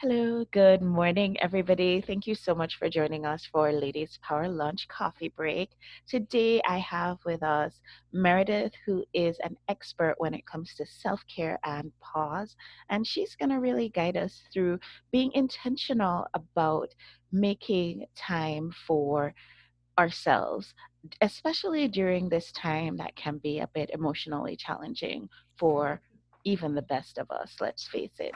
Hello, good morning, everybody. Thank you so much for joining us for Ladies Power Lunch Coffee Break. Today, I have with us Meredith, who is an expert when it comes to self care and pause. And she's going to really guide us through being intentional about making time for ourselves, especially during this time that can be a bit emotionally challenging for even the best of us, let's face it.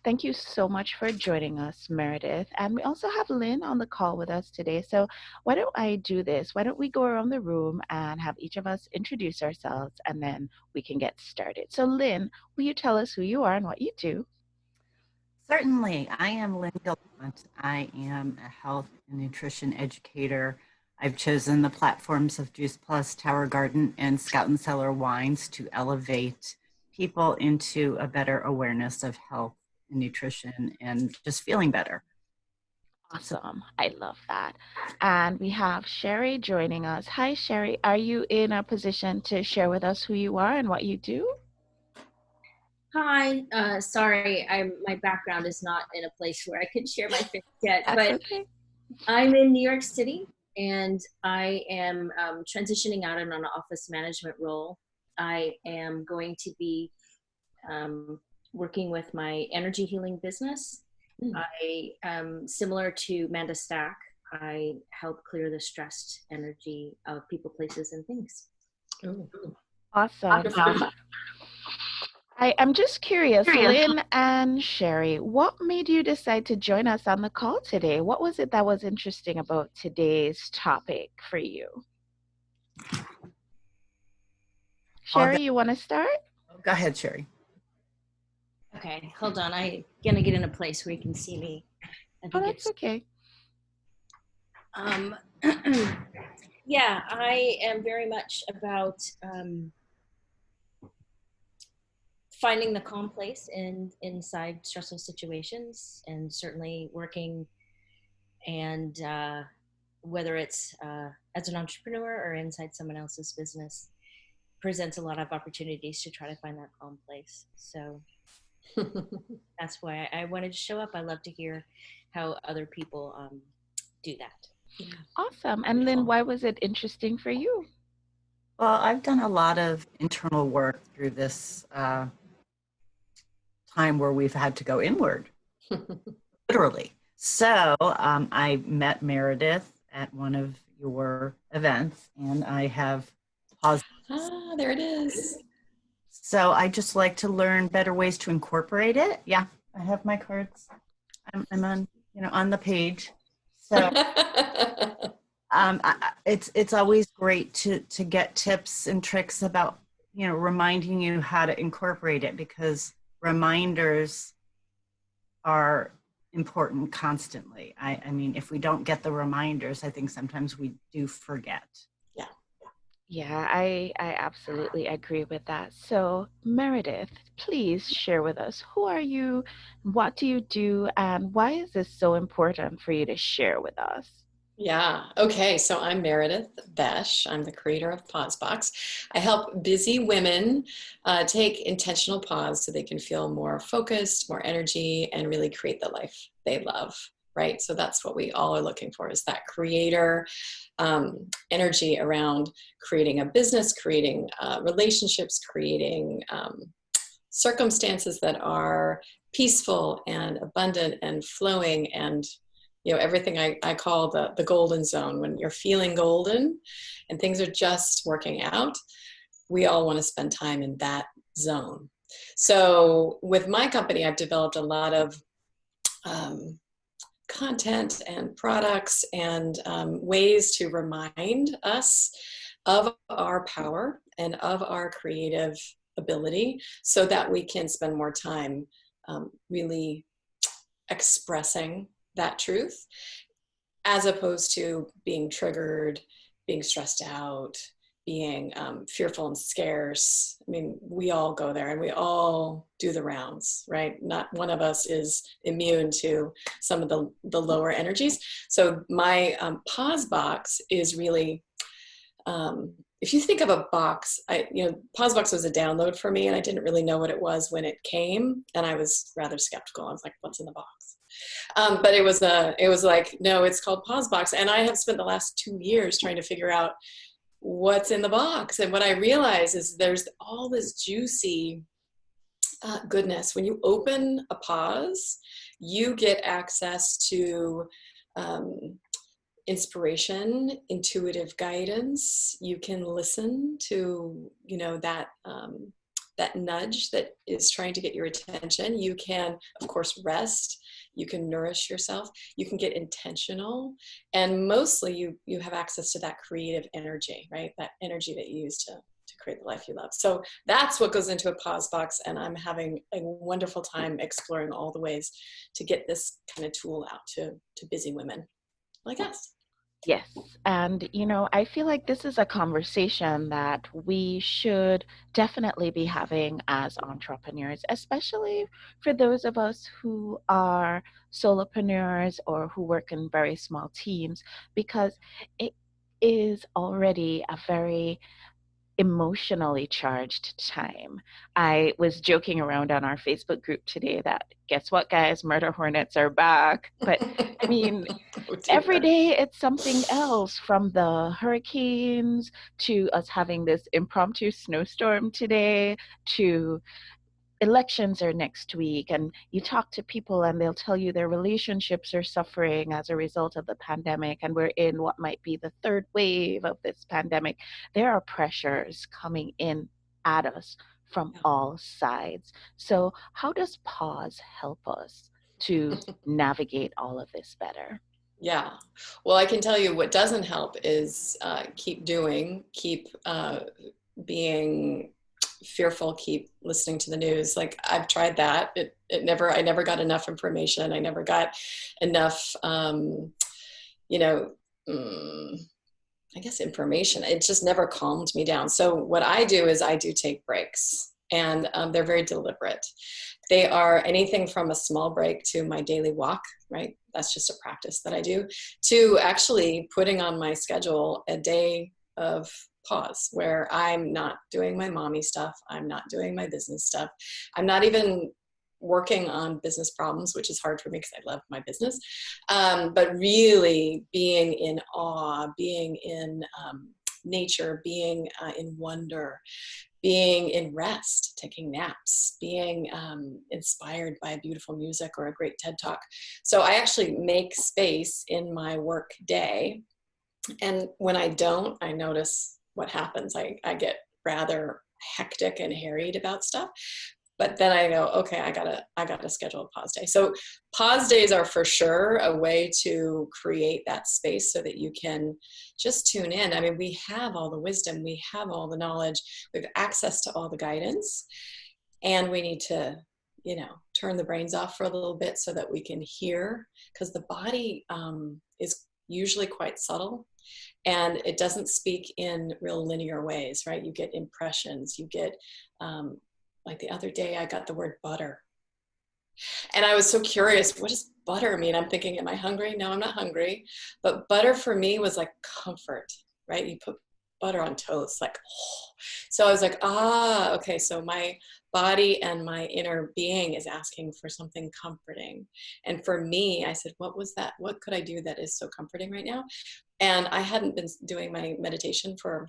Thank you so much for joining us, Meredith. And we also have Lynn on the call with us today. So, why don't I do this? Why don't we go around the room and have each of us introduce ourselves and then we can get started? So, Lynn, will you tell us who you are and what you do? Certainly. I am Lynn Gallant. I am a health and nutrition educator. I've chosen the platforms of Juice Plus, Tower Garden, and Scout and Cellar Wines to elevate people into a better awareness of health and nutrition and just feeling better. Awesome. I love that. And we have Sherry joining us. Hi, Sherry. Are you in a position to share with us who you are and what you do? Hi, sorry, my background is not in a place where I can share my face yet, That's but okay. I'm in New York City and I am transitioning out in an office management role. I am going to be working with my energy healing business. I similar to Manda Stack, I help clear the stressed energy of people, places, and things. Ooh. Awesome. I'm just curious, Lynn and Sherry, what made you decide to join us on the call today? What was it that was interesting about today's topic for you? Sherry, you want to start? Go ahead, Sherry. Okay, hold on. I'm gonna get in a place where you can see me. Oh, that's okay. Yeah, I am very much about finding the calm place inside stressful situations, and certainly working and whether it's as an entrepreneur or inside someone else's business presents a lot of opportunities to try to find that calm place. So that's why I wanted to show up. I love to hear how other people do that. Awesome. And Lynn, why was it interesting for you? Well, I've done a lot of internal work through this time where we've had to go inward, literally. So I met Meredith at one of your events, and I have paused. Ah, there it is. So I just like to learn better ways to incorporate it. Yeah, I have my cards. I'm on, on the page. So it's always great to get tips and tricks about, reminding you how to incorporate it, because reminders are important constantly. I mean, if we don't get the reminders, I think sometimes we do forget. Yeah, I absolutely agree with that. So, Meredith, please share with us, who are you, what do you do, and why is this so important for you to share with us? Yeah. Okay. So I'm Meredith Vaish. I'm the creator of PauseBox. I help busy women take intentional pause so they can feel more focused, more energy, and really create the life they love. Right. So that's what we all are looking for, is that creator energy around creating a business, creating relationships, creating circumstances that are peaceful and abundant and flowing, and everything I call the golden zone. When you're feeling golden and things are just working out, we all want to spend time in that zone. So with my company, I've developed a lot of content and products and ways to remind us of our power and of our creative ability, so that we can spend more time really expressing that truth, as opposed to being triggered, being stressed out, being fearful and scarce. I mean, we all go there and we all do the rounds, right? Not one of us is immune to some of the lower energies. So my pause box is really, if you think of a box, PauseBox was a download for me, and I didn't really know what it was when it came, and I was rather skeptical. I was like, what's in the box? But it was like, no, it's called PauseBox. And I have spent the last 2 years trying to figure out what's in the box. And what I realize is there's all this juicy goodness. When you open a pause, you get access to inspiration, intuitive guidance. You can listen to, that nudge that is trying to get your attention. You can, of course, rest. You can nourish yourself. You can get intentional. And mostly you have access to that creative energy, right? That energy that you use to create the life you love. So that's what goes into a pause box. And I'm having a wonderful time exploring all the ways to get this kind of tool out to busy women like us. Yes. And, I feel like this is a conversation that we should definitely be having as entrepreneurs, especially for those of us who are solopreneurs or who work in very small teams, because it is already a very emotionally charged time. I was joking around on our Facebook group today that, guess what, guys, murder hornets are back. But I mean, Oh, every day it's something else, from the hurricanes to us having this impromptu snowstorm today to elections are next week, and you talk to people and they'll tell you their relationships are suffering as a result of the pandemic, and we're in what might be the third wave of this pandemic. There are pressures coming in at us from all sides. So how does pause help us to navigate all of this better? Yeah. Well, I can tell you what doesn't help is keep being fearful, keep listening to the news. Like, I've tried that. I never got enough information. I never got enough, I guess, information. It just never calmed me down. So what I do is I do take breaks, and they're very deliberate. They are anything from a small break to my daily walk, right? That's just a practice that I do, to actually putting on my schedule a day of pause where I'm not doing my mommy stuff. I'm not doing my business stuff. I'm not even working on business problems, which is hard for me because I love my business. But really being in awe, being in nature, being in wonder, being in rest, taking naps, being inspired by beautiful music or a great TED Talk. So I actually make space in my work day. And when I don't, I notice what happens. I get rather hectic and harried about stuff. But then I go, okay, I gotta schedule a pause day. So pause days are for sure a way to create that space so that you can just tune in. I mean, we have all the wisdom, we have all the knowledge, we have access to all the guidance, and we need to, turn the brains off for a little bit so that we can hear, because the body is usually quite subtle. And it doesn't speak in real linear ways, right? You get impressions, you get, like the other day, I got the word butter. And I was so curious, what does butter mean? I'm thinking, am I hungry? No, I'm not hungry. But butter for me was like comfort, right? You put butter on toast, like, oh. So I was like, okay, so my body and my inner being is asking for something comforting. And for me, I said, what was that? What could I do that is so comforting right now? And I hadn't been doing my meditation for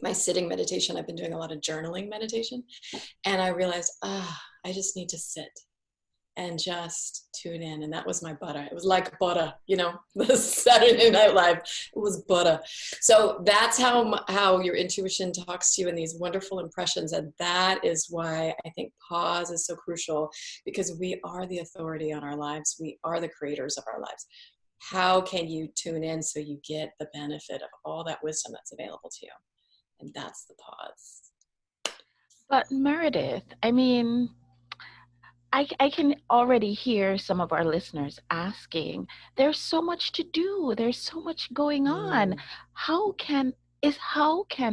my sitting meditation. I've been doing a lot of journaling meditation. And I realized, I just need to sit and just tune in. And that was my butter. It was like butter, the Saturday Night Live. It was butter. So that's how your intuition talks to you in these wonderful impressions. And that is why I think pause is so crucial, because we are the authority on our lives. We are the creators of our lives. How can you tune in so you get the benefit of all that wisdom that's available to you? And that's the pause. But Meredith, I mean, I can already hear some of our listeners asking, there's so much to do, there's so much going on. How can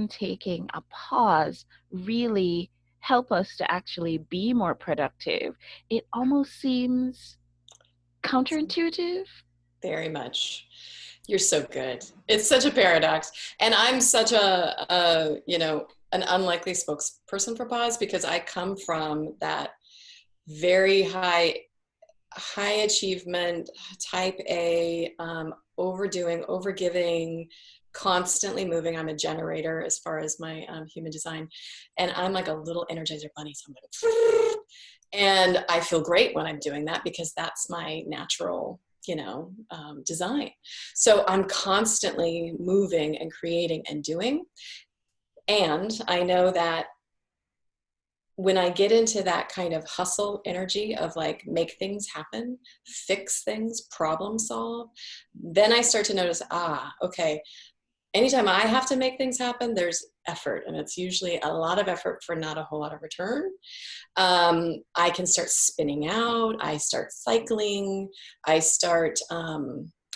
taking a pause really help us to actually be more productive? It almost seems counterintuitive. Very much. You're so good. It's such a paradox. And I'm such an unlikely spokesperson for pause, because I come from that very high high achievement, type A, overdoing, overgiving, constantly moving. I'm a generator as far as my human design. And I'm like a little energizer bunny. So I'm like, and I feel great when I'm doing that because that's my natural, design. So I'm constantly moving and creating and doing. And I know that when I get into that kind of hustle energy of like make things happen, fix things, problem solve, then I start to notice, okay, anytime I have to make things happen, there's effort, and it's usually a lot of effort for not a whole lot of return. I can start spinning out, I start cycling, I start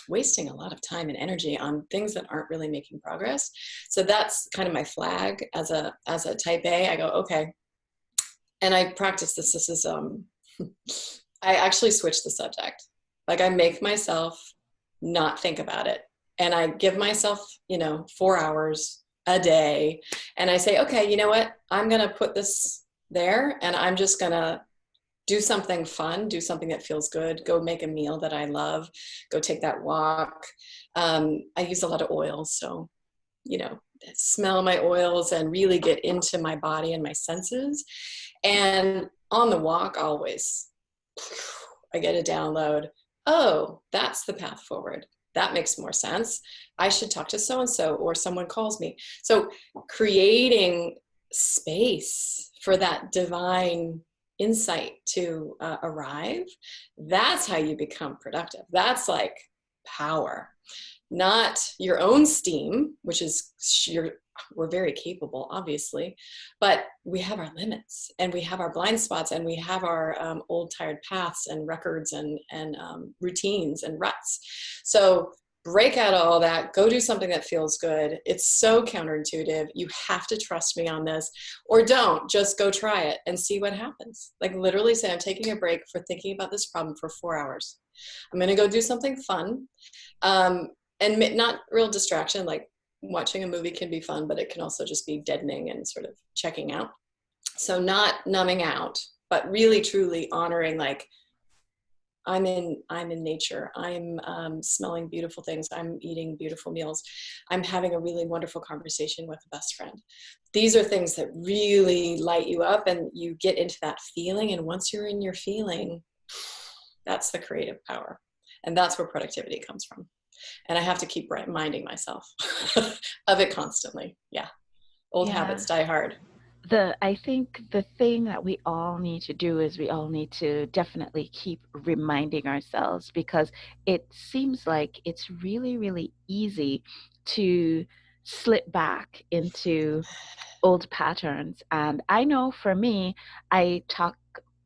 wasting a lot of time and energy on things that aren't really making progress. So that's kind of my flag as a type A. I go, okay, and I practice this. This is, I actually switch the subject. Like I make myself not think about it. And I give myself, 4 hours a day. And I say, okay, you know what? I'm going to put this there and I'm just going to do something fun, do something that feels good, go make a meal that I love, go take that walk. I use a lot of oils. So, smell my oils and really get into my body and my senses. And on the walk, always, I get a download. Oh, that's the path forward. That makes more sense. I should talk to so-and-so, or someone calls me. So creating space for that divine insight to arrive, that's how you become productive. That's like power. Not your own steam, which is we're very capable, obviously, but we have our limits and we have our blind spots and we have our old tired paths and records and routines and ruts. So break out all that, go do something that feels good. It's so counterintuitive. You have to trust me on this, or don't, just go try it and see what happens. Like literally say, I'm taking a break for thinking about this problem for 4 hours. I'm going to go do something fun. And not real distraction, like watching a movie can be fun, but it can also just be deadening and sort of checking out. So not numbing out, but really truly honoring, like I'm in nature. I'm smelling beautiful things. I'm eating beautiful meals. I'm having a really wonderful conversation with a best friend. These are things that really light you up and you get into that feeling. And once you're in your feeling, that's the creative power. And that's where productivity comes from. And I have to keep reminding myself of it constantly. Yeah. Old habits die hard. I think the thing that we all need to do is we all need to definitely keep reminding ourselves, because it seems like it's really, really easy to slip back into old patterns. And I know for me,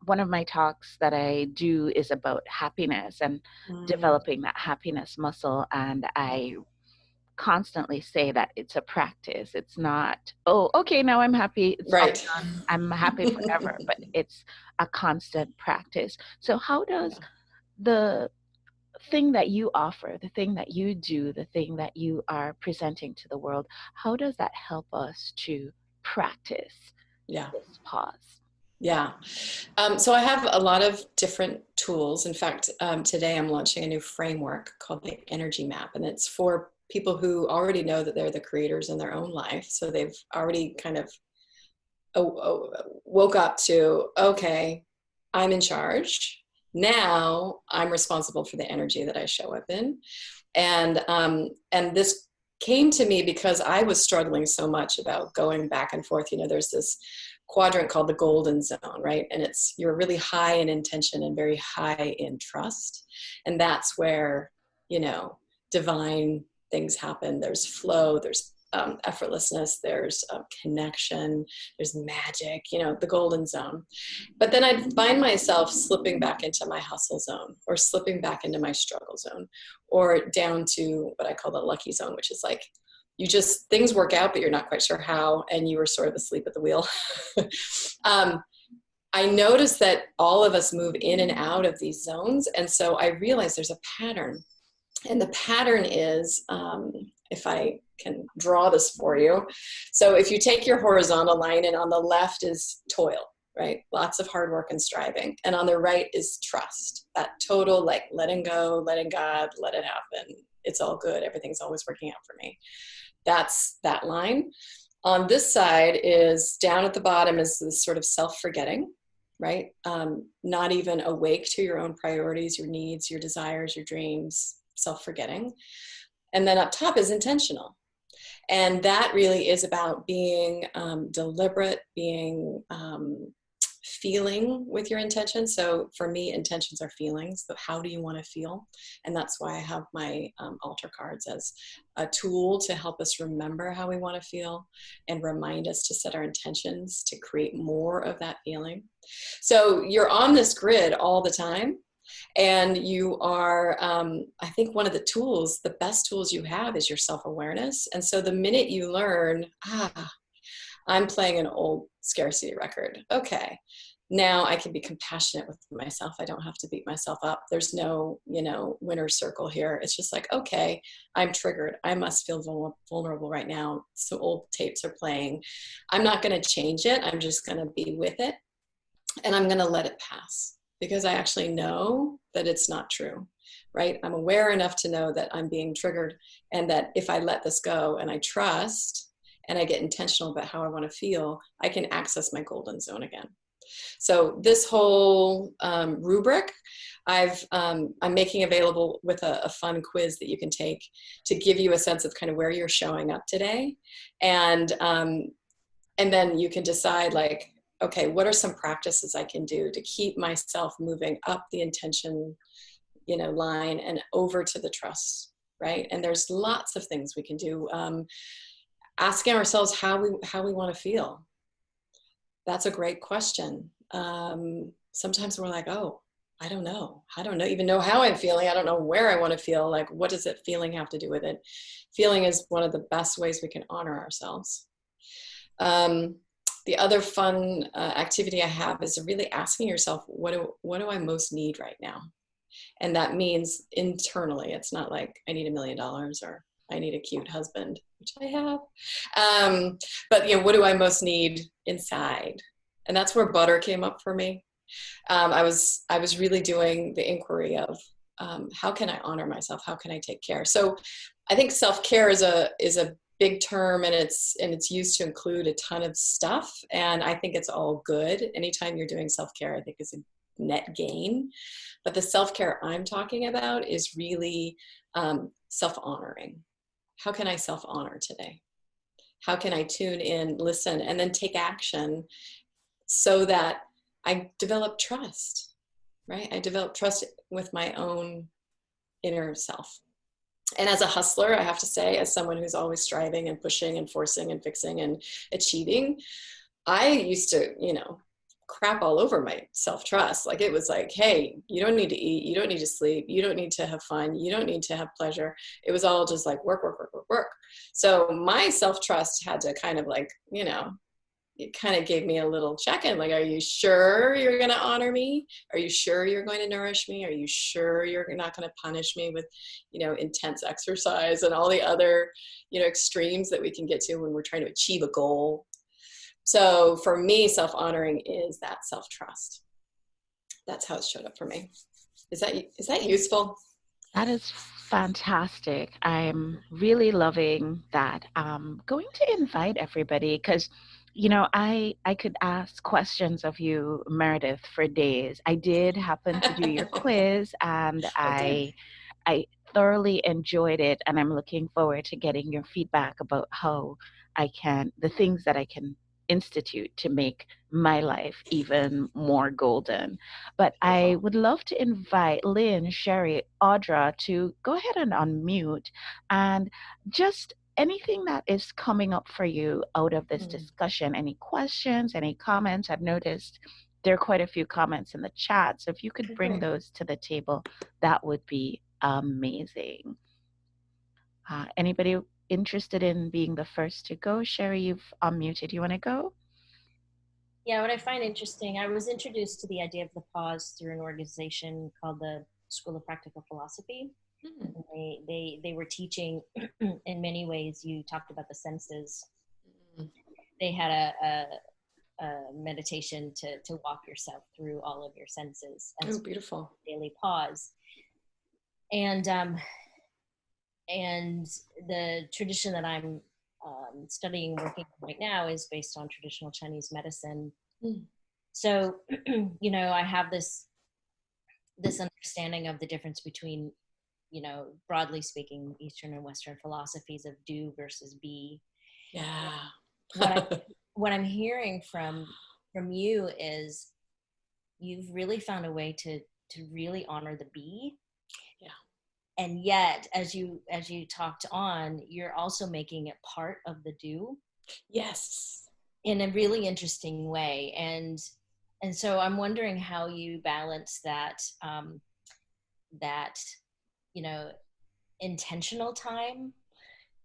one of my talks that I do is about happiness and developing that happiness muscle. And I constantly say that it's a practice. It's not, oh, okay, now I'm happy. It's all Right. done. I'm happy forever. But it's a constant practice. So how does the thing that you offer, the thing that you do, the thing that you are presenting to the world, how does that help us to practice this pause? Yeah. So I have a lot of different tools. In fact, today I'm launching a new framework called the Energy Map, and it's for people who already know that they're the creators in their own life. So they've already kind of woke up to, okay, I'm in charge. Now I'm responsible for the energy that I show up in. And this came to me because I was struggling so much about going back and forth. There's this quadrant called the golden zone, right? And you're really high in intention and very high in trust. And that's where, divine things happen. There's flow, there's effortlessness, there's connection, there's magic, the golden zone. But then I'd find myself slipping back into my hustle zone, or slipping back into my struggle zone, or down to what I call the lucky zone, which is like, things work out, but you're not quite sure how, and you were sort of asleep at the wheel. I noticed that all of us move in and out of these zones. And so I realized there's a pattern. And the pattern is, if I can draw this for you. So if you take your horizontal line, and on the left is toil, right? Lots of hard work and striving. And on the right is trust. that total, like, letting go, letting God, let it happen. It's all good. Everything's always working out for me. That's that line. On this side is down at the bottom is this sort of self-forgetting, right? Not even awake to your own priorities, your needs, your desires, your dreams, self-forgetting. And then up top is intentional. And that really is about being deliberate, being feeling with your intentions. So for me, intentions are feelings. So how do you want to feel? And that's why I have my altar cards as a tool to help us remember how we want to feel and remind us to set our intentions to create more of that feeling. So you're on this grid all the time. And you are, I think one of the tools, the best tools you have is your self-awareness. And so the minute you learn, I'm playing an old scarcity record. Okay, now I can be compassionate with myself. I don't have to beat myself up. There's no, winner's circle here. It's just like, okay, I'm triggered. I must feel vulnerable right now. So old tapes are playing. I'm not going to change it. I'm just going to be with it. And I'm going to let it pass. Because I actually know that it's not true, right? I'm aware enough to know that I'm being triggered and that if I let this go and I trust and I get intentional about how I want to feel, I can access my golden zone again. So this whole rubric, I'm making available with a fun quiz that you can take to give you a sense of kind of where you're showing up today. And then you can decide, like, okay, what are some practices I can do to keep myself moving up the intention, line and over to the trust, right? And there's lots of things we can do. Asking ourselves how we want to feel. That's a great question. Sometimes we're like, oh, I don't know. I don't even know how I'm feeling. I don't know where I want to feel. Like, what does it feeling have to do with it? Feeling is one of the best ways we can honor ourselves. The other fun activity I have is really asking yourself, what do I most need right now? And that means internally. It's not like I need $1 million or I need a cute husband, which I have. But what do I most need inside? And that's where butter came up for me. I was really doing the inquiry of how can I honor myself? How can I take care? So I think self-care is a big term, and it's used to include a ton of stuff, and I think it's all good. Anytime you're doing self-care, I think is a net gain. But the self-care I'm talking about is really self-honoring. How can I self-honor today? How can I tune in, listen, and then take action so that I develop trust, right? I develop trust with my own inner self. And as a hustler, I have to say, as someone who's always striving and pushing and forcing and fixing and achieving, I used to, crap all over my self-trust. Like, it was like, hey, you don't need to eat. You don't need to sleep. You don't need to have fun. You don't need to have pleasure. It was all just like work, work, work, work, work. So my self-trust had to kind of like, it kind of gave me a little check-in, like, are you sure you're going to honor me? Are you sure you're going to nourish me? Are you sure you're not going to punish me with, intense exercise and all the other, extremes that we can get to when we're trying to achieve a goal? So for me, self-honoring is that self-trust. That's how it showed up for me. Is that useful? That is fantastic. I'm really loving that. I'm going to invite everybody because, I could ask questions of you, Meredith, for days. I did happen to do your quiz, and Okay. I thoroughly enjoyed it, and I'm looking forward to getting your feedback about how the things that I can institute to make my life even more golden. But I would love to invite Lynn, Sherry, Audra to go ahead and unmute and just anything that is coming up for you out of this discussion. Any questions, any comments? I've noticed there are quite a few comments in the chat. So if you could bring those to the table, that would be amazing. Anybody interested in being the first to go? Sherry, you've unmuted. You want to go? Yeah, what I find interesting, I was introduced to the idea of the pause through an organization called the School of Practical Philosophy. They were teaching, in many ways, you talked about the senses. They had meditation to walk yourself through all of your senses. Oh, beautiful. Daily pause. And the tradition that I'm studying, working right now, is based on traditional Chinese medicine. Mm. So, I have this understanding of the difference between, broadly speaking, Eastern and Western philosophies of do versus be. Yeah. What I'm hearing from you is you've really found a way to really honor the be. Yeah. And yet, as you talked on, you're also making it part of the do. Yes. In a really interesting way. And so I'm wondering how you balance that, that, intentional time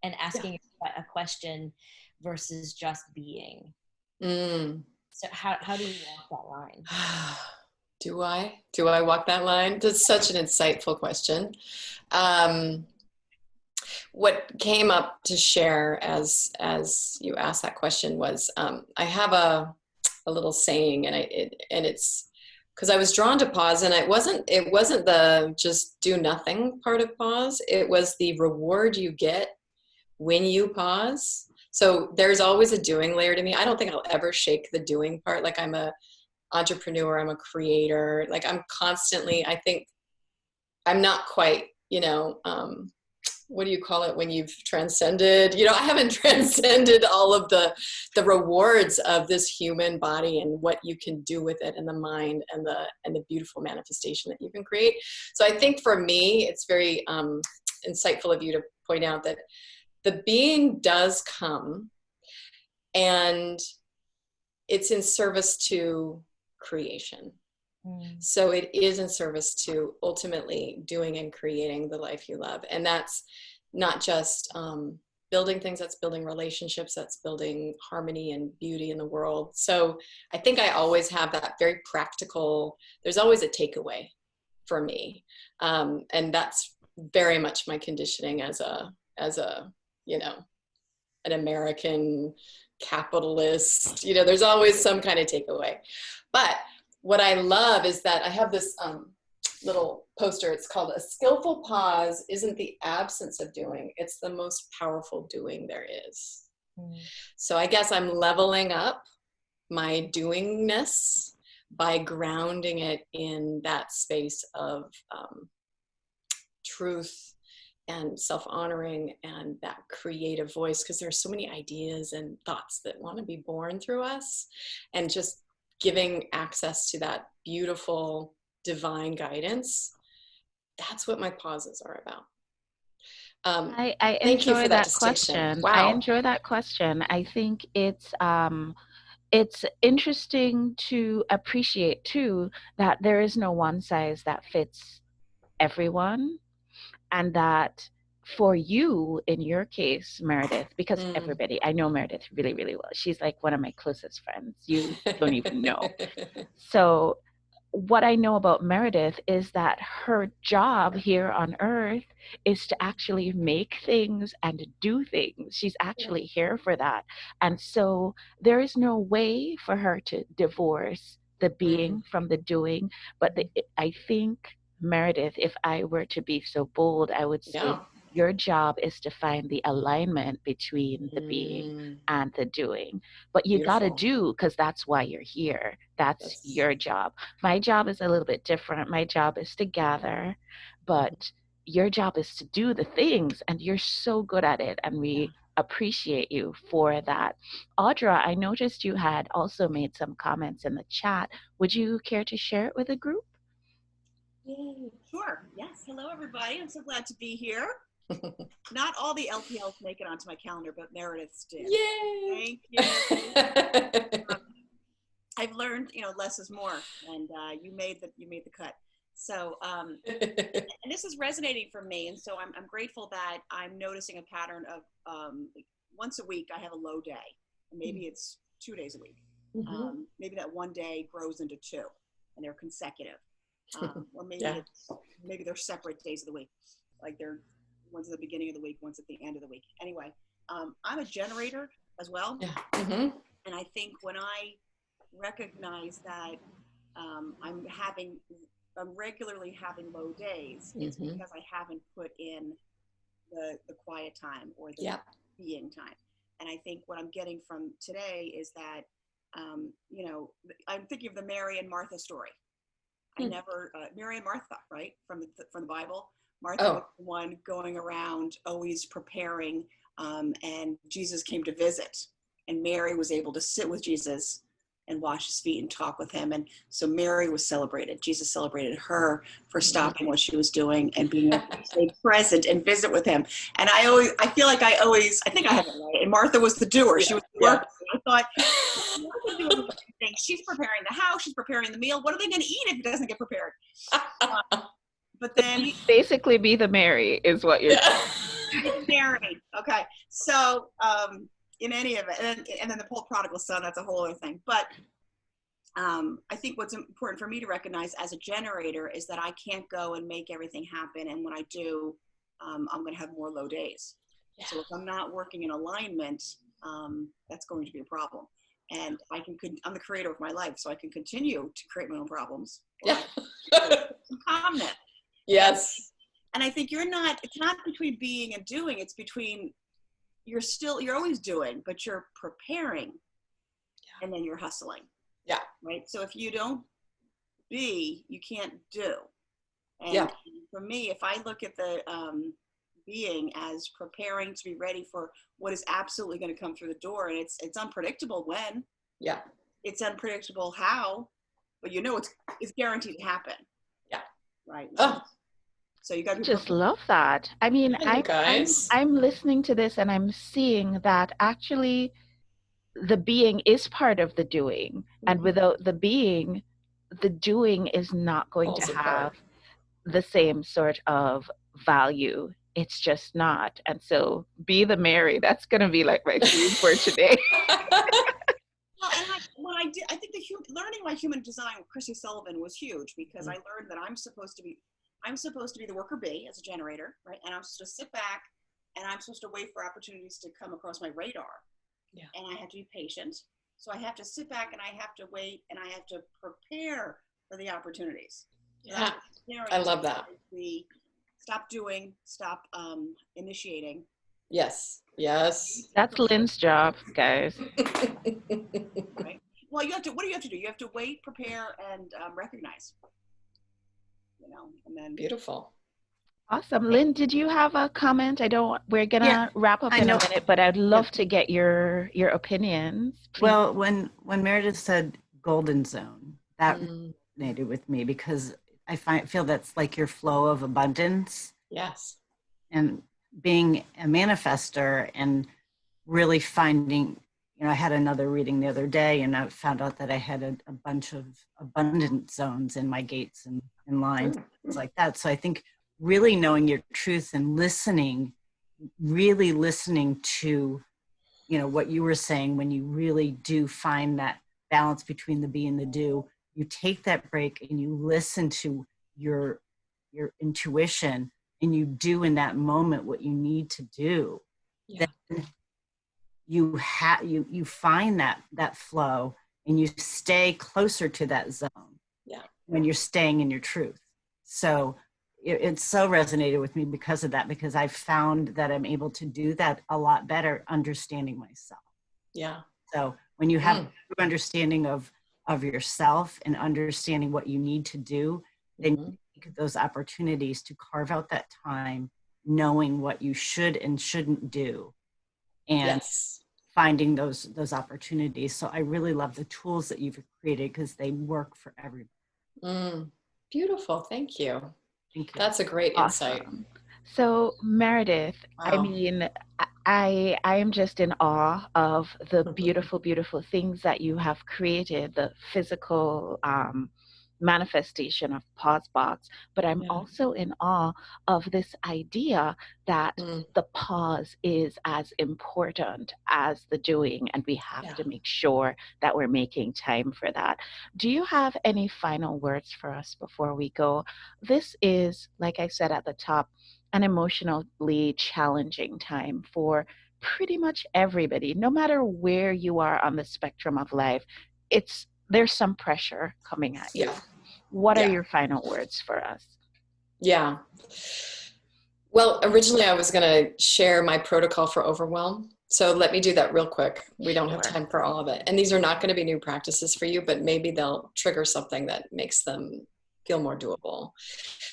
and asking a question versus just being. Mm. So how do you walk that line? Do I walk that line? That's such an insightful question. What came up to share as you asked that question was, I have a little saying, and it's because I was drawn to pause, and it wasn't the just do nothing part of pause. It was the reward you get when you pause. So there's always a doing layer to me. I don't think I'll ever shake the doing part. Like, I'm a entrepreneur, I'm a creator. Like, I'm constantly, I think I'm not quite, what do you call it when you've transcended? I haven't transcended all of the rewards of this human body and what you can do with it, and the mind, and the beautiful manifestation that you can create. So I think for me, it's very insightful of you to point out that the being does come, and it's in service to creation. So it is in service to ultimately doing and creating the life you love. And that's not just building things, that's building relationships, that's building harmony and beauty in the world. So I think I always have that very practical, there's always a takeaway for me. And that's very much my conditioning as a an American capitalist. There's always some kind of takeaway. But what I love is that I have this little poster. It's called "A Skillful Pause Isn't the Absence of Doing, It's the Most Powerful Doing There Is." So I guess I'm leveling up my doingness by grounding it in that space of truth and self-honoring and that creative voice, because there's so many ideas and thoughts that want to be born through us, and just giving access to that beautiful divine guidance. That's what my pauses are about. I Thank you enjoy for that distinction. question. Wow. I enjoy that question. I think it's interesting to appreciate too that there is no one size that fits everyone, and that for you, in your case, Meredith, because everybody, I know Meredith really, really well. She's like one of my closest friends. You don't even know. So what I know about Meredith is that her job here on earth is to actually make things and do things. She's actually here for that. And so there is no way for her to divorce the being from the doing. But I think, Meredith, if I were to be so bold, I would say your job is to find the alignment between the being and the doing. But you got to do, because that's why you're here. That's your job. My job is a little bit different. My job is to gather, but your job is to do the things, and you're so good at it. And we appreciate you for that. Audra, I noticed you had also made some comments in the chat. Would you care to share it with the group? Yay. Sure. Yes. Hello, everybody. I'm so glad to be here. Not all the LPLs make it onto my calendar, but Meredith's did. Yay! Thank you. I've learned, less is more, and you made the cut. So, and this is resonating for me, and so I'm grateful that I'm noticing a pattern of once a week I have a low day, and maybe it's 2 days a week. Maybe that one day grows into 2, and they're consecutive. Or maybe they're separate days of the week, like they're one's at the beginning of the week, one's at the end of the week. Anyway, I'm a generator as well, and I think when I recognize that I'm regularly having low days, it's because I haven't put in the quiet time or the Yep. being time. And I think what I'm getting from today is that, I'm thinking of the Mary and Martha story. Mary and Martha, right? From the Bible. Martha was the one going around always preparing, and Jesus came to visit, and Mary was able to sit with Jesus and wash his feet and talk with him. And so Mary was celebrated. Jesus celebrated her for stopping what she was doing and being able to stay present and visit with him. And I think I have it right. And Martha was the doer. She was the worker. I thought, Martha doing the thing. She's preparing the house. She's preparing the meal. What are they going to eat if it doesn't get prepared? But then basically be the Mary is what you're saying. Mary. Okay. So, in any event, and then the whole prodigal son, that's a whole other thing. But I think what's important for me to recognize as a generator is that I can't go and make everything happen. And when I do, I'm going to have more low days. Yeah. So if I'm not working in alignment, that's going to be a problem. And I'm the creator of my life, so I can continue to create my own problems. Yeah. Some calmness. Yes. And I think it's not between being and doing, it's between you're always doing, but you're preparing, and then you're hustling. Yeah. Right. So if you don't be, you can't do. And for me, if I look at the being as preparing to be ready for what is absolutely going to come through the door, and it's unpredictable when. Yeah. It's unpredictable how, but it's guaranteed to happen. Yeah. Right. Oh. So you got to just love that. I mean, I'm listening to this and I'm seeing that actually the being is part of the doing, and without the being, the doing is not going to have the same sort of value. It's just not. And so be the Mary. That's going to be like my theme for today. Well, and I think learning my human design with Chrissy Sullivan was huge, because I learned that I'm supposed to be the worker bee as a generator, right? And I'm supposed to sit back and I'm supposed to wait for opportunities to come across my radar. Yeah. And I have to be patient. So I have to sit back and I have to wait and I have to prepare for the opportunities. Yeah. I love that. Stop doing, stop initiating. Yes. Yes. That's Lynn's job, guys. Right. Well, what do you have to do? You have to wait, prepare, and recognize. And then beautiful. Awesome. Lynn, did you have a comment? We're gonna wrap up in a minute, but I'd love to get your opinions. Please. Well, when Meredith said golden zone, that resonated with me, because I feel that's like your flow of abundance. Yes. And being a manifester and really finding, I had another reading the other day and I found out that I had a bunch of abundant zones in my gates and lines, things like that. So I think really knowing your truth and really listening to, what you were saying, when you really do find that balance between the be and the do, you take that break and you listen to your intuition and you do in that moment what you need to do. Yeah. Then you find that flow and you stay closer to that zone. Yeah. When you're staying in your truth. So it so resonated with me because of that, because I've found that I'm able to do that a lot better understanding myself. Yeah. So when you have true understanding of yourself and understanding what you need to do, then you take those opportunities to carve out that time, knowing what you should and shouldn't do, and finding those opportunities. So I really love the tools that you've created because they work for everybody. Beautiful. Thank you. Thank you. That's a great insight. So Meredith, wow. I mean, I am just in awe of the beautiful, beautiful things that you have created, the physical manifestation of PauseBox, but I'm also in awe of this idea that the pause is as important as the doing, and we have to make sure that we're making time for that. Do you have any final words for us before we go? This is, like I said at the top, an emotionally challenging time for pretty much everybody. No matter where you are on the spectrum of life, it's there's some pressure coming at you. Yeah. What are Yeah. your final words for us? Yeah. Well, originally I was going to share my protocol for overwhelm. So let me do that real quick. We don't have Sure. time for all of it. And these are not going to be new practices for you, but maybe they'll trigger something that makes them feel more doable.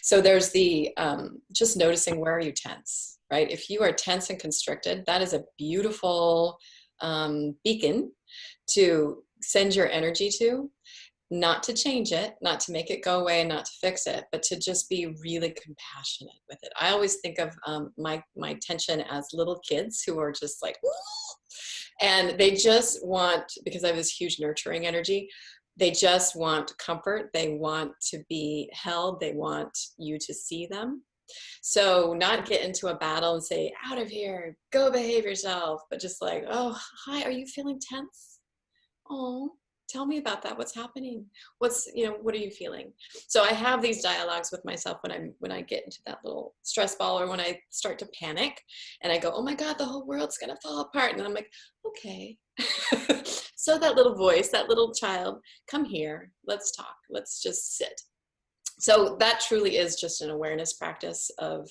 So there's the just noticing, where are you tense, right? If you are tense and constricted, that is a beautiful beacon to send your energy to. Not to change it, not to make it go away, not to fix it, but to just be really compassionate with it. I always think of my tension as little kids who are just like, woo! And they just want, because I have this huge nurturing energy, they just want comfort. They want to be held. They want you to see them. So not get into a battle and say, out of here, go behave yourself, but just like, oh, hi, are you feeling tense? Oh, tell me about that. What's happening? What are you feeling? So I have these dialogues with myself when I get into that little stress ball, or when I start to panic and I go, oh my God, the whole world's going to fall apart. And I'm like, okay. So that little voice, that little child, come here, let's talk. Let's just sit. So that truly is just an awareness practice of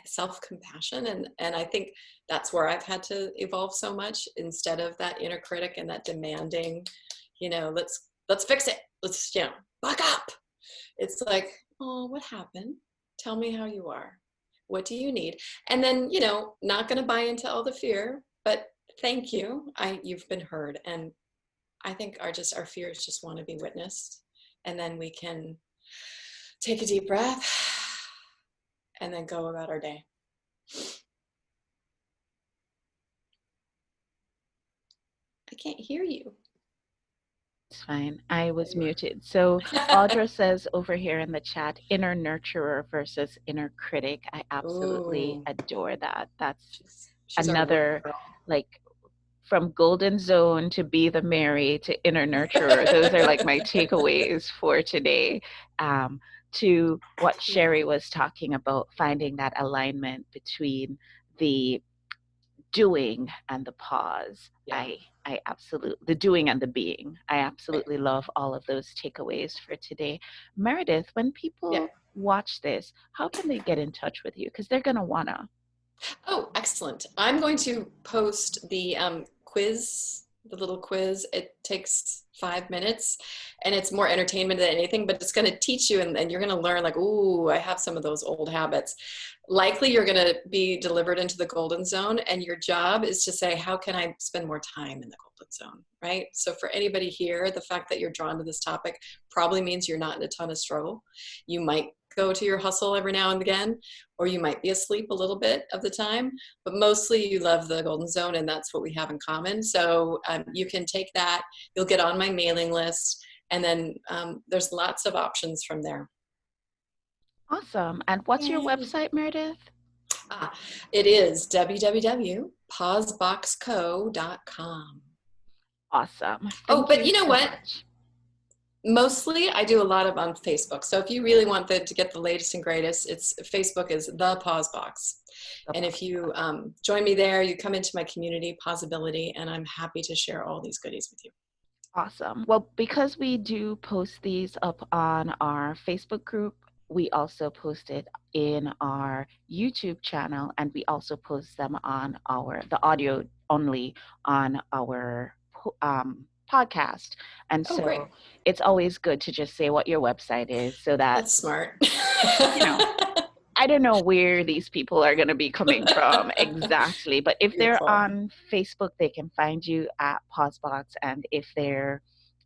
self-compassion, and I think that's where I've had to evolve so much, instead of that inner critic and that demanding, let's fix it, let's buck up. It's like, oh, what happened? Tell me how you are. What do you need? And then, not going to buy into all the fear, but thank you. You've been heard. And I think our fears just want to be witnessed. And then we can take a deep breath and then go about our day. I can't hear you. It's fine. I was muted. So Audra says over here in the chat, inner nurturer versus inner critic. I absolutely adore that. That's she's another, like, from golden zone to be the Mary to inner nurturer. Those are like my takeaways for today. To what Sherry was talking about, finding that alignment between the doing and the pause. Yeah. I absolutely, the doing and the being. I absolutely love all of those takeaways for today. Meredith, when people watch this, how can they get in touch with you? Because they're going to wanna. Oh, excellent. I'm going to post the quiz, the little quiz. It takes 5 minutes and it's more entertainment than anything, but it's going to teach you, and you're going to learn, like, ooh, I have some of those old habits. Likely you're going to be delivered into the golden zone, and your job is to say, how can I spend more time in the golden zone, right? So for anybody here, the fact that you're drawn to this topic probably means you're not in a ton of struggle. You might go to your hustle every now and again, or you might be asleep a little bit of the time, but mostly you love the golden zone, and that's what we have in common. So you can take that, you'll get on my mailing list, and then there's lots of options from there. Awesome. And what's your website, Meredith? It is www.pauseboxco.com. Awesome. But you know what? Mostly I do a lot of on Facebook. So if you really want to get the latest and greatest, Facebook is the PauseBox. And if you join me there, you come into my community, Pausability, and I'm happy to share all these goodies with you. Awesome. Well, because we do post these up on our Facebook group, we also post it in our YouTube channel, and we also post them on the audio only on our podcast. And so great. It's always good to just say what your website is, so that that's smart. I don't know where these people are going to be coming from exactly, but if they're on Facebook, they can find you at PauseBox, and if they're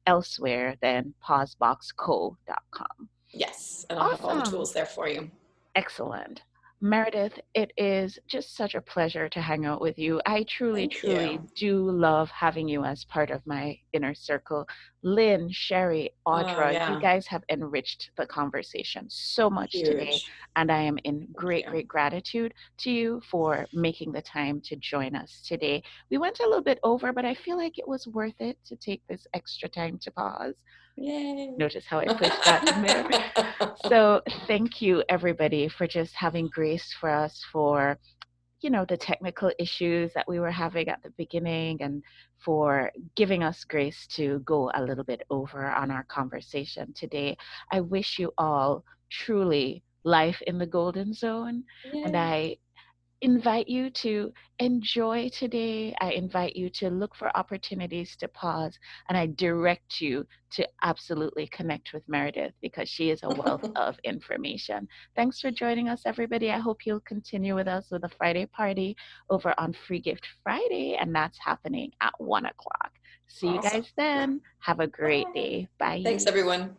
elsewhere, then pauseboxco.com. Yes, and I'll have all the tools there for you. Excellent. Meredith, it is just such a pleasure to hang out with you. I truly do love having you as part of my inner circle. Lynn, Sherry, Audra, you guys have enriched the conversation so much today, and I am in great gratitude to you for making the time to join us today. We went a little bit over, but I feel like it was worth it to take this extra time to pause. Yay. Notice how I pushed that in there. So thank you, everybody, for just having grace for us, for the technical issues that we were having at the beginning, and for giving us grace to go a little bit over on our conversation today. I wish you all truly life in the golden zone. And Yeah. I invite you to enjoy today. I invite you to look for opportunities to pause, and I direct you to absolutely connect with Meredith because she is a wealth of information. Thanks for joining us, everybody. I hope you'll continue with us with a Friday party over on Free Gift Friday, and that's happening at 1 o'clock. See you Awesome. guys then. Have a great Bye. day. Bye. Thanks, everyone.